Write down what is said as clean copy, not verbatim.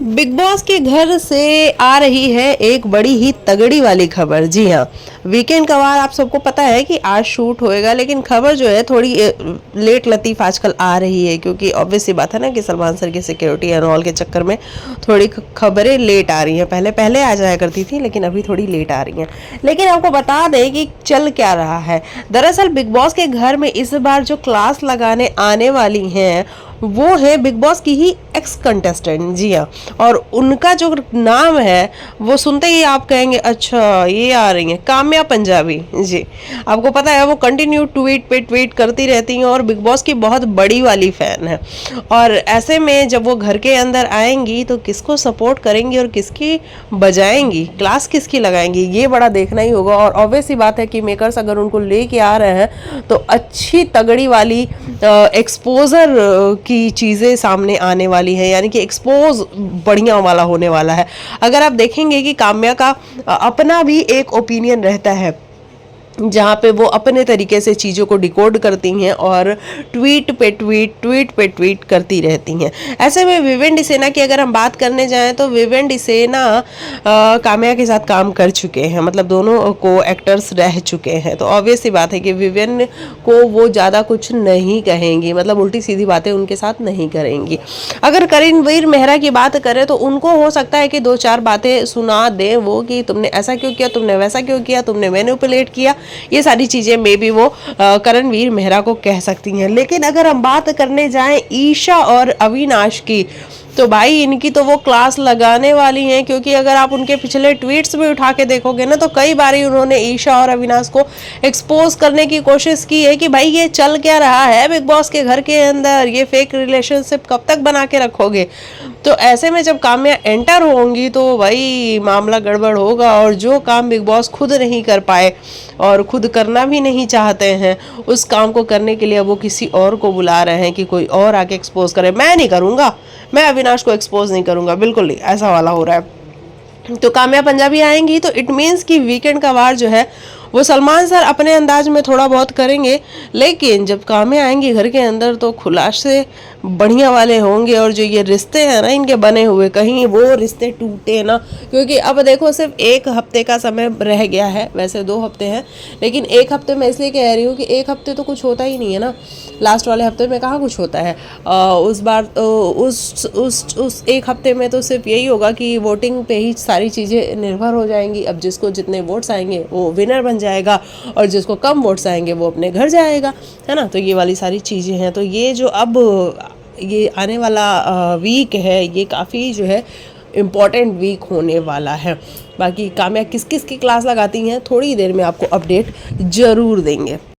Big boss के घर से आ रही है एक बड़ी ही तगड़ी वाली खबर। जी हाँ, वीकेंड का वार आप सबको पता है कि आज शूट होएगा, लेकिन खबर जो है थोड़ी लेट लतीफ आजकल आ रही है, क्योंकि ऑब्वियस सी बात है ना कि सलमान सर की सिक्योरिटी एंड ऑल के चक्कर में थोड़ी खबरें लेट आ रही हैं। पहले पहले आ जाया करती थी, लेकिन अभी थोड़ी लेट आ रही हैं। लेकिन आपको बता दें कि चल क्या रहा है। दरअसल बिग बॉस के घर में इस बार जो क्लास लगाने आने वाली हैं वो है बिग बॉस की ही एक्स कंटेस्टेंट। जी हाँ, और उनका जो नाम है वो सुनते ही आप कहेंगे अच्छा ये आ रही हैं काम्या पंजाबी। जी, आपको पता है वो कंटिन्यू ट्वीट पे ट्वीट करती रहती हैं और बिग बॉस की बहुत बड़ी वाली फैन है। और ऐसे में जब वो घर के अंदर आएंगी तो किसको सपोर्ट करेंगी और किसकी बजाएंगी, क्लास किसकी लगाएंगी, ये बड़ा देखना ही होगा। और ऑब्वियस ही बात है कि मेकर्स अगर उनको लेके आ रहे हैं तो अच्छी तगड़ी वाली एक्सपोजर की चीज़ें सामने आने वाली है, यानी कि एक्सपोज बढ़िया वाला होने वाला है। अगर आप देखेंगे कि काम्या का अपना भी एक ओपिनियन रहता है जहाँ पे वो अपने तरीके से चीज़ों को डिकोड करती हैं और ट्वीट पे ट्वीट करती रहती हैं। ऐसे में विवेन डिसेना की अगर हम बात करने जाएं तो विवेन डिसेना काम्या के साथ काम कर चुके हैं, मतलब दोनों को एक्टर्स रह चुके हैं। तो ऑब्वियस सी बात है कि विवेन को वो ज़्यादा कुछ नहीं कहेंगी, मतलब उल्टी सीधी बातें उनके साथ नहीं करेंगी। अगर करणवीर मेहरा की बात करें तो उनको हो सकता है कि दो चार बातें सुना दें वो, कि तुमने ऐसा क्यों किया, तुमने वैसा क्यों किया, तुमने मैनिपुलेट किया, ये सारी चीजें मे भी वो करणवीर मेहरा को कह सकती हैं। लेकिन अगर हम बात करने जाएं ईशा और अविनाश की, तो भाई इनकी तो वो क्लास लगाने वाली हैं, क्योंकि अगर आप उनके पिछले ट्वीट्स भी उठा के देखोगे ना तो कई बार उन्होंने ईशा और अविनाश को एक्सपोज करने की कोशिश की है कि भाई ये चल क्या रहा है बिग बॉस के घर के अंदर, ये फेक रिलेशनशिप कब तक बना के रखोगे। तो ऐसे में जब काम्या एंटर होंगी तो भाई मामला गड़बड़ होगा, और जो काम बिग बॉस खुद नहीं कर पाए और खुद करना भी नहीं चाहते हैं उस काम को करने के लिए वो किसी और को बुला रहे हैं कि कोई और आके एक्सपोज करे। मैं नहीं करूँगा, मैं अविनाश को एक्सपोज नहीं करूँगा, बिल्कुल नहीं, ऐसा वाला हो रहा है। तो काम्या पंजाबी आएंगी तो इट मीन्स कि वीकेंड का वार जो है वो सलमान सर अपने अंदाज में थोड़ा बहुत करेंगे, लेकिन जब काम्या आएंगी घर के अंदर तो खुलासे बढ़िया वाले होंगे। और जो ये रिश्ते हैं ना इनके बने हुए, कहीं वो रिश्ते टूटे ना, क्योंकि अब देखो सिर्फ एक हफ्ते का समय रह गया है, वैसे 2 हफ्ते हैं, लेकिन एक हफ्ते में इसलिए कह रही हूँ कि एक हफ्ते तो कुछ होता ही नहीं है ना। लास्ट वाले हफ्ते में कहाँ कुछ होता है। उस बार उस एक हफ्ते में तो सिर्फ यही होगा कि वोटिंग पे ही सारी चीज़ें निर्भर हो जाएंगी। अब जिसको जितने वोट्स आएंगे वो विनर बन जाएगा, और जिसको कम वोट्स आएंगे वो अपने घर जाएगा, है ना। तो ये वाली सारी चीज़ें हैं। तो ये जो अब ये आने वाला वीक है ये काफ़ी जो है इम्पॉर्टेंट वीक होने वाला है। बाकी काम्या किस किस की क्लास लगाती हैं थोड़ी देर में आपको अपडेट ज़रूर देंगे।